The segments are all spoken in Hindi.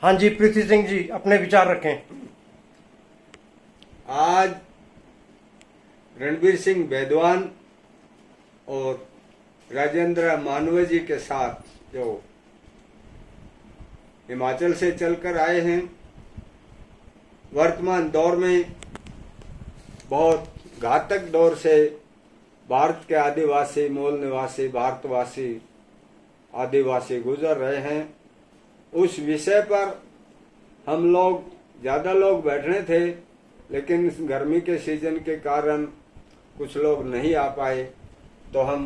हाँ जी, पृथ्वी सिंह जी अपने विचार रखें। आज रणबीर सिंह बेदवान और राजेंद्र मानवे जी के साथ जो हिमाचल से चलकर आए हैं, वर्तमान दौर में बहुत घातक दौर से भारत के आदिवासी, मूल निवासी, भारतवासी आदिवासी गुजर रहे हैं। उस विषय पर हम लोग ज़्यादा लोग बैठने थे, लेकिन इस गर्मी के सीजन के कारण कुछ लोग नहीं आ पाए, तो हम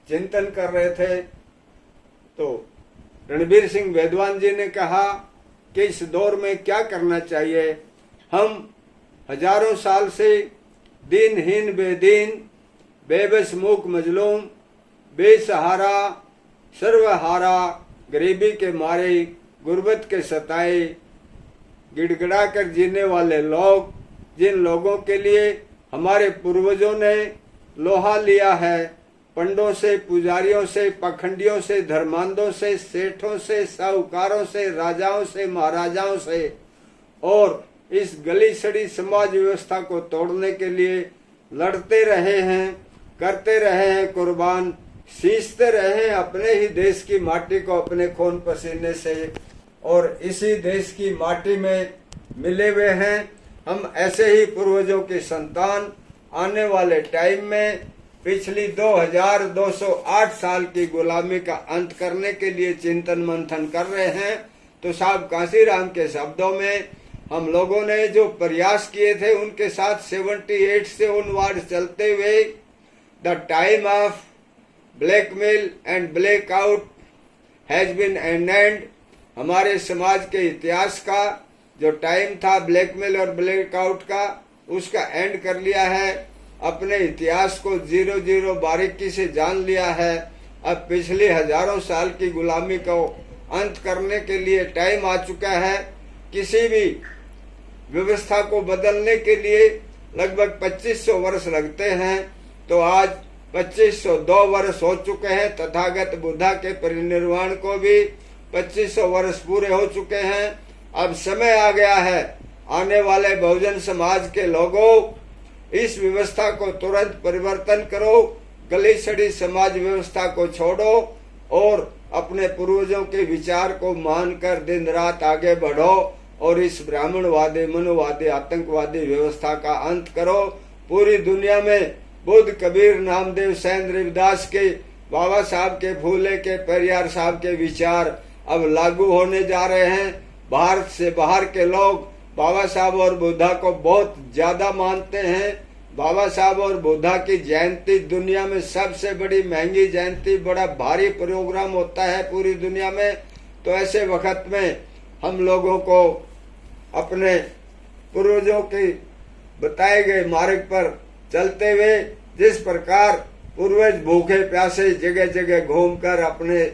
चिंतन कर रहे थे। तो रणबीर सिंह बेदवान जी ने कहा कि इस दौर में क्या करना चाहिए। हम हजारों साल से दीनहीन, बेदीन, बेबस, मूक, मजलूम, बेसहारा, सर्वहारा, गरीबी के मारे, गुर्बत के सताए, गिड़गिड़ा कर जीने वाले लोग, जिन लोगों के लिए हमारे पूर्वजों ने लोहा लिया है, पंडों से, पुजारियों से, पखंडियों से, धर्मांधों से, सेठों से, साहूकारों से, राजाओं से, महाराजाओं से, और इस गली सड़ी समाज व्यवस्था को तोड़ने के लिए लड़ते रहे हैं, करते रहे हैं कुर्बान, सींचते रहे हैं अपने ही देश की माटी को अपने खून पसीने से, और इसी देश की माटी में मिले हुए हैं। हम ऐसे ही पूर्वजों की संतान आने वाले टाइम में पिछली 2208 साल की गुलामी का अंत करने के लिए चिंतन मंथन कर रहे हैं। तो साहब कांसीराम के शब्दों में हम लोगों ने जो प्रयास किए थे, उनके साथ 78 से उनवार चलते हुए the time of blackmail and blackout has been ended. हमारे समाज के इतिहास का जो टाइम था ब्लैकमेल और ब्लैकआउट का, उसका एंड कर लिया है। अपने इतिहास को 00 बारीकी से जान लिया है। अब पिछली हजारों साल की गुलामी को अंत करने के लिए टाइम आ चुका है। किसी भी व्यवस्था को बदलने के लिए लगभग 2500 वर्ष लगते हैं, तो आज 2502 वर्ष हो चुके हैं। तथागत बुद्धा के परिनिर्वाण को भी 2500 वर्ष पूरे हो चुके हैं। अब समय आ गया है, आने वाले बहुजन समाज के लोगों, इस व्यवस्था को तुरंत परिवर्तन करो, गली सड़ी समाज व्यवस्था को छोड़ो और अपने पूर्वजों के विचार को मानकर दिन रात आगे बढ़ो और इस ब्राह्मणवादी, मनुवादी, आतंकवादी व्यवस्था का अंत करो। पूरी दुनिया में बुद्ध, कबीर, नामदेव, सैन, रविदास के, बाबा साहब के, फूले के, पेरियार साहब के विचार अब लागू होने जा रहे हैं। भारत से बाहर के लोग बाबा साहब और बुद्धा को बहुत ज्यादा मानते हैं। बाबा साहब और बुद्धा की जयंती दुनिया में सबसे बड़ी महंगी जयंती, बड़ा भारी प्रोग्राम होता है पूरी दुनिया में। तो ऐसे वक्त में हम लोगों को अपने पूर्वजों के बताए गए मार्ग पर चलते हुए, जिस प्रकार पूर्वज भूखे प्यासे जगह जगह घूमकर अपने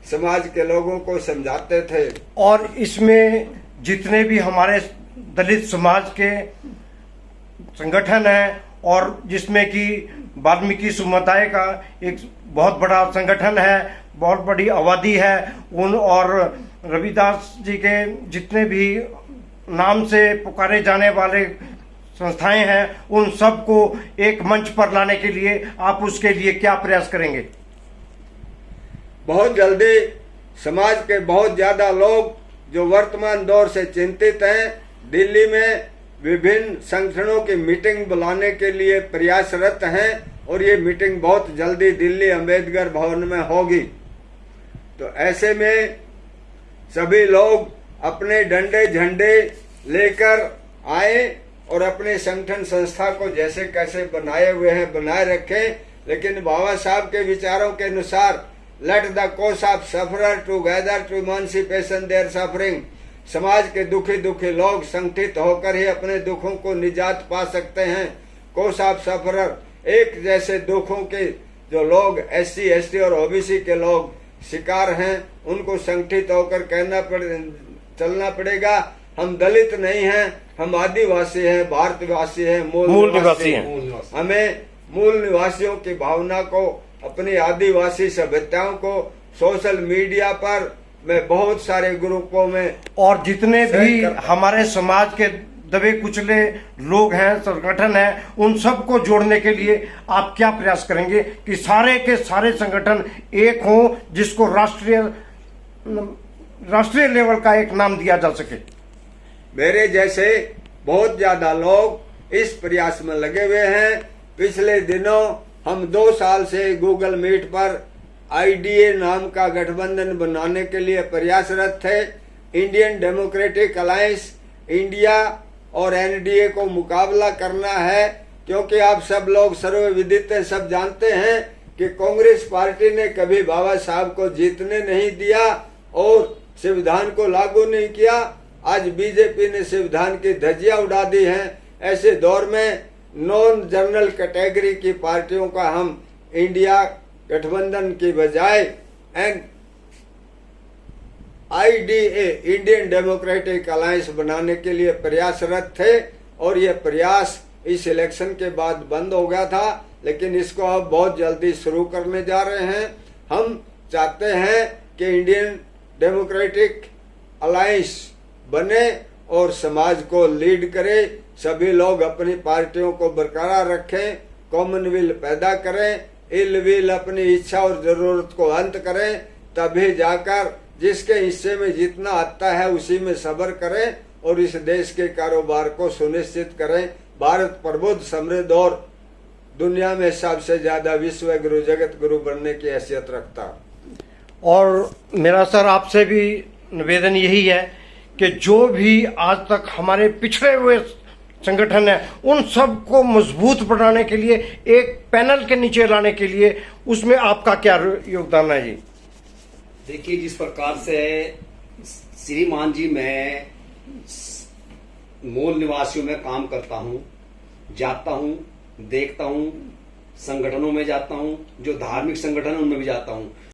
समाज के लोगों को समझाते थे, और इसमें जितने भी हमारे दलित समाज के संगठन हैं, और जिसमें कि वाल्मीकि समुदाय का एक बहुत बड़ा संगठन है, बहुत बड़ी आबादी है, उन और रविदास जी के जितने भी नाम से पुकारे जाने वाले संस्थाएं हैं, उन सबको एक मंच पर लाने के लिए आप उसके लिए क्या प्रयास करेंगे? बहुत जल्दी समाज के बहुत ज्यादा लोग जो वर्तमान दौर से चिंतित हैं, दिल्ली में विभिन्न संगठनों की मीटिंग बुलाने के लिए प्रयासरत हैं, और ये मीटिंग बहुत जल्दी दिल्ली अंबेडकर भवन में होगी। तो ऐसे में सभी लोग अपने डंडे झंडे लेकर आए और अपने संगठन संस्था को जैसे कैसे बनाए हुए हैं बनाए रखें, लेकिन बाबा साहब के विचारों के अनुसार let the cause of sufferer together to emancipation their suffering. समाज के दुखी दुखी लोग संगठित होकर ही अपने दुखों को निजात पा सकते हैं। कोस ऑफ सफरर, एक जैसे दुखों के जो लोग SC, ST और OBC के लोग शिकार हैं, उनको संगठित होकर चलना पड़ेगा। हम दलित नहीं हैं, हम आदिवासी हैं, भारतवासी हैं, मूल निवासी हैं। हमें मूल निवासियों की भावना को, अपनी आदिवासी सभ्यताओं को सोशल मीडिया पर में बहुत सारे ग्रुपों में और जितने भी कर- हमारे समाज के दबे कुचले लोग हैं, संगठन हैं, उन सबको जोड़ने के लिए आप क्या प्रयास करेंगे कि सारे के सारे संगठन एक हों, जिसको राष्ट्रीय लेवल का एक नाम दिया जा सके? मेरे जैसे बहुत ज्यादा लोग इस प्रयास में लगे हुए हैं। पिछले दिनों हम 2 साल से गूगल मीट पर आईडीए नाम का गठबंधन बनाने के लिए प्रयासरत थे। इंडियन डेमोक्रेटिक अलायंस, इंडिया और एनडीए को मुकाबला करना है, क्योंकि आप सब लोग सर्वविदित सब जानते हैं कि कांग्रेस पार्टी ने कभी बाबा साहब को जीतने नहीं दिया और संविधान को लागू नहीं किया। आज बीजेपी ने संविधान की धज्जियां उड़ा दी हैं। ऐसे दौर में नॉन जनरल कैटेगरी की पार्टियों का हम इंडिया गठबंधन की बजाय आईडीए, इंडियन डेमोक्रेटिक अलायंस बनाने के लिए प्रयासरत थे और ये प्रयास इस इलेक्शन के बाद बंद हो गया था, लेकिन इसको अब बहुत जल्दी शुरू करने जा रहे हैं। हम चाहते हैं कि इंडियन डेमोक्रेटिक अलायंस बने और समाज को लीड करे। सभी लोग अपनी पार्टियों को बरकरार रखें, कॉमनवेल्थ पैदा करें, इल विल अपनी इच्छा और जरूरत को अंत करें, तभी जाकर जिसके हिस्से में जितना आता है उसी में सब्र करें और इस देश के कारोबार को सुनिश्चित करें। भारत प्रबुद्ध, समृद्ध और दुनिया में सबसे ज्यादा विश्व गुरु, जगत गुरु बनने की हैसियत रखता। और मेरा सर आपसे भी निवेदन यही है कि जो भी आज तक हमारे पिछड़े हुए संगठन है, उन सब को मजबूत बनाने के लिए, एक पैनल के नीचे लाने के लिए, उसमें आपका क्या योगदान है जी? देखिए, जिस प्रकार से श्रीमान जी, मैं मूल निवासियों में काम करता हूँ, जाता हूँ, देखता हूँ, संगठनों में जाता हूँ, जो धार्मिक संगठन है उनमें भी जाता हूँ,